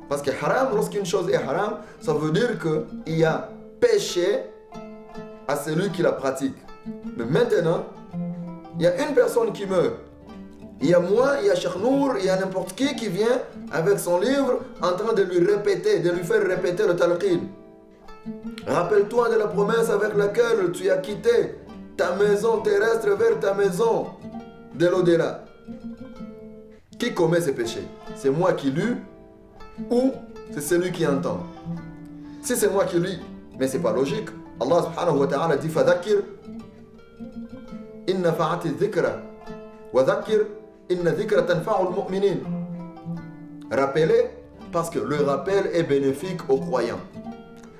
parce que haram, lorsqu'une chose est haram, ça veut dire qu'il y a péché à celui qui la pratique. Mais maintenant, il y a une personne qui meurt. Il y a moi, il y a Cheikh Nour, il y a n'importe qui vient avec son livre en train de lui répéter, de lui faire répéter le talqin. Rappelle-toi de la promesse avec laquelle tu as quitté ta maison terrestre vers ta maison de l'au-delà. Qui commet ces péchés? C'est moi qui lis ou c'est celui qui entend? Si c'est moi qui lis, mais c'est pas logique. Allah subhanahu wa ta'ala dit fadhakir inna fa'ati dhikra wa dhakir inna dhikra tanfa'u al-mu'minin. Rappelez, parce que le rappel est bénéfique aux croyants.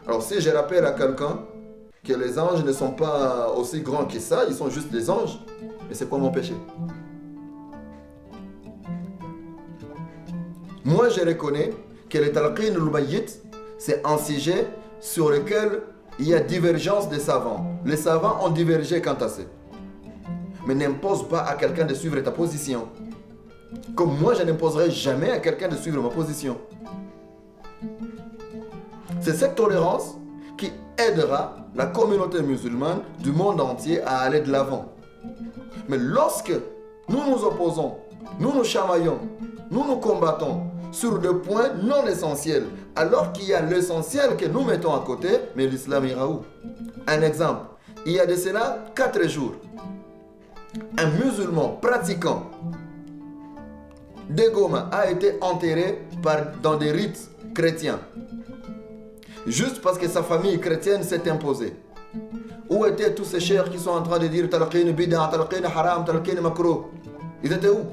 Alors si je rappelle à quelqu'un que les anges ne sont pas aussi grands que ça, ils sont juste des anges, mais c'est quoi mon péché? Moi je reconnais que le talqin ou le mayyit, c'est un sujet sur lequel il y a divergence des savants. Les savants ont divergé quant à ça. Mais n'impose pas à quelqu'un de suivre ta position. Comme moi je n'imposerai jamais à quelqu'un de suivre ma position. C'est cette tolérance qui aidera la communauté musulmane du monde entier à aller de l'avant. Mais lorsque nous nous opposons, nous nous chamaillons, nous nous combattons sur des points non essentiels, alors qu'il y a l'essentiel que nous mettons à côté, mais l'islam ira où? Un exemple, il y a de cela 4 jours, un musulman pratiquant de Goma a été enterré dans des rites chrétiens. Juste parce que sa famille chrétienne s'est imposée. Où étaient tous ces chers qui sont en train de dire talqin bid'a, talqin haram, talqin makruh? Ils étaient où?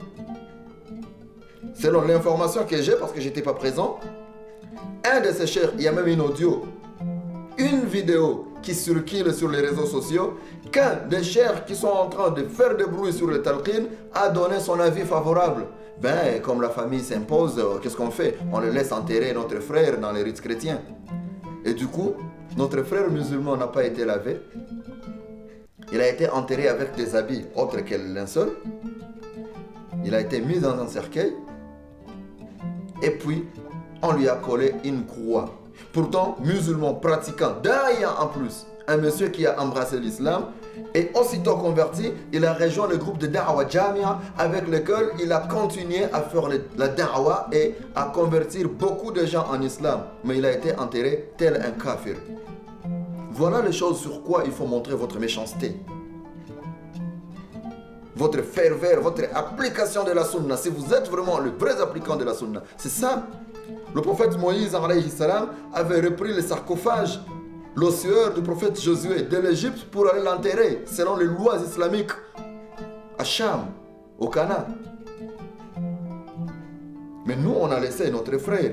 Selon l'information que j'ai, parce que j'étais pas présent, un de ces chers, il y a même une audio, une vidéo qui circule sur les réseaux sociaux, qu'un des chers qui sont en train de faire des bruits sur le talqin a donné son avis favorable. Ben, comme la famille s'impose, qu'est-ce qu'on fait? On le laisse enterrer notre frère dans les rites chrétiens. Et du coup, notre frère musulman n'a pas été lavé. Il a été enterré avec des habits autres que le linceul. Il a été mis dans un cercueil. Et puis, on lui a collé une croix. Pourtant, musulman pratiquant, d'ailleurs en plus, un monsieur qui a embrassé l'islam, et aussitôt converti, il a rejoint le groupe de Da'wa Jamia avec lequel il a continué à faire la Da'wa et à convertir beaucoup de gens en islam. Mais il a été enterré tel un kafir. Voilà les choses sur quoi il faut montrer votre méchanceté. Votre ferveur, votre application de la sunna. Si vous êtes vraiment le vrai appliquant de la sunna, c'est ça. Le prophète Moïse alayhi salam avait repris le sarcophage, l'ossuaire du prophète Josué de l'Égypte pour aller l'enterrer selon les lois islamiques à Cham, au Canaan. Mais nous, on a laissé notre frère.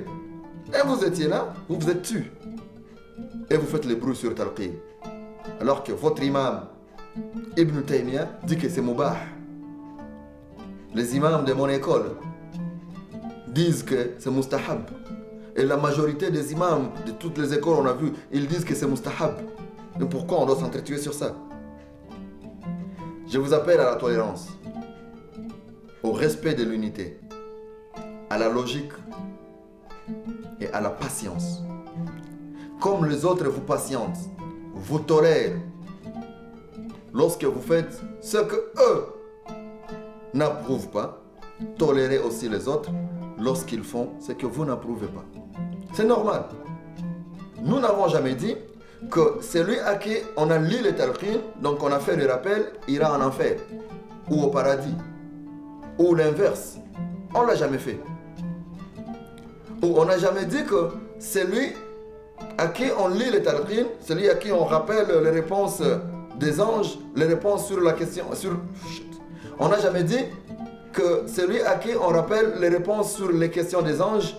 Et vous étiez là, vous vous êtes tués. et vous faites les bruits sur Talqin. Alors que votre imam Ibn Taymiyyah dit que c'est mubah. Les imams de mon école disent que c'est mustahab. Et la majorité des imams de toutes les écoles, on a vu, ils disent que c'est mustahab. Donc pourquoi on doit s'entretuer sur ça? Je vous appelle à la tolérance, au respect de l'unité, à la logique et à la patience. Comme les autres vous patientent, vous tolèrent lorsque vous faites ce que eux n'approuvent pas, tolérez aussi les autres lorsqu'ils font ce que vous n'approuvez pas. C'est normal. Nous n'avons jamais dit que celui à qui on a lu le talqin, donc on a fait le rappel, ira en enfer ou au paradis, ou l'inverse. On ne l'a jamais fait. Ou on n'a jamais dit que celui à qui on lit le talqin, celui à qui on rappelle les réponses des anges, les réponses sur la question... On n'a jamais dit que celui à qui on rappelle les réponses sur les questions des anges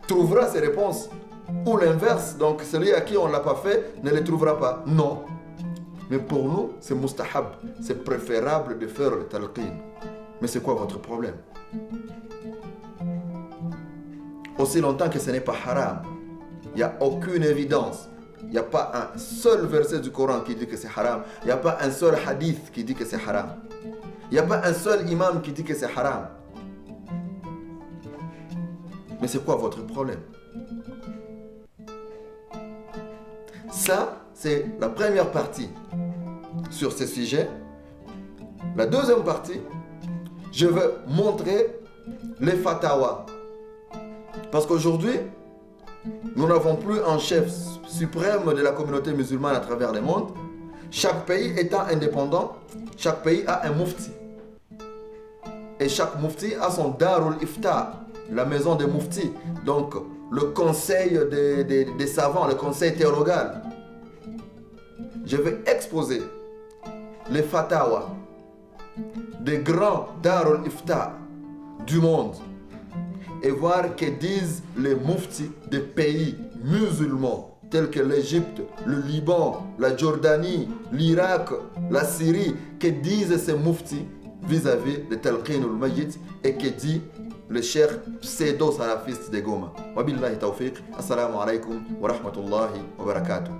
trouvera ses réponses. Ou l'inverse, donc celui à qui on ne l'a pas fait ne les trouvera pas. Non. Mais pour nous, c'est mustahab. C'est préférable de faire le talqin. Mais c'est quoi votre problème? Aussi longtemps que ce n'est pas haram, il n'y a aucune évidence. Il n'y a pas un seul verset du Coran qui dit que c'est haram. Il n'y a pas un seul hadith qui dit que c'est haram. Il n'y a pas un seul imam qui dit que c'est haram. Mais c'est quoi votre problème? Ça, c'est la première partie sur ce sujet. La deuxième partie, je veux montrer les fatawas. Parce qu'aujourd'hui, nous n'avons plus un chef suprême de la communauté musulmane à travers le monde. Chaque pays étant indépendant, chaque pays a un mufti. Et chaque mufti a son darul ifta, la maison des muftis. Donc, le conseil des savants, le conseil théologal. Je vais exposer les fatawas des grands darul ifta du monde et voir que disent les muftis des pays musulmans tels que l'Égypte, le Liban, la Jordanie, l'Irak, la Syrie, que disent ces muftis vis-à-vis de Talqin al-Mayyit et que dit le cheikh pseudo-salafiste de Goma. Wabillahi tawfiq. Assalamu alaikum wa rahmatullahi wa barakatuh.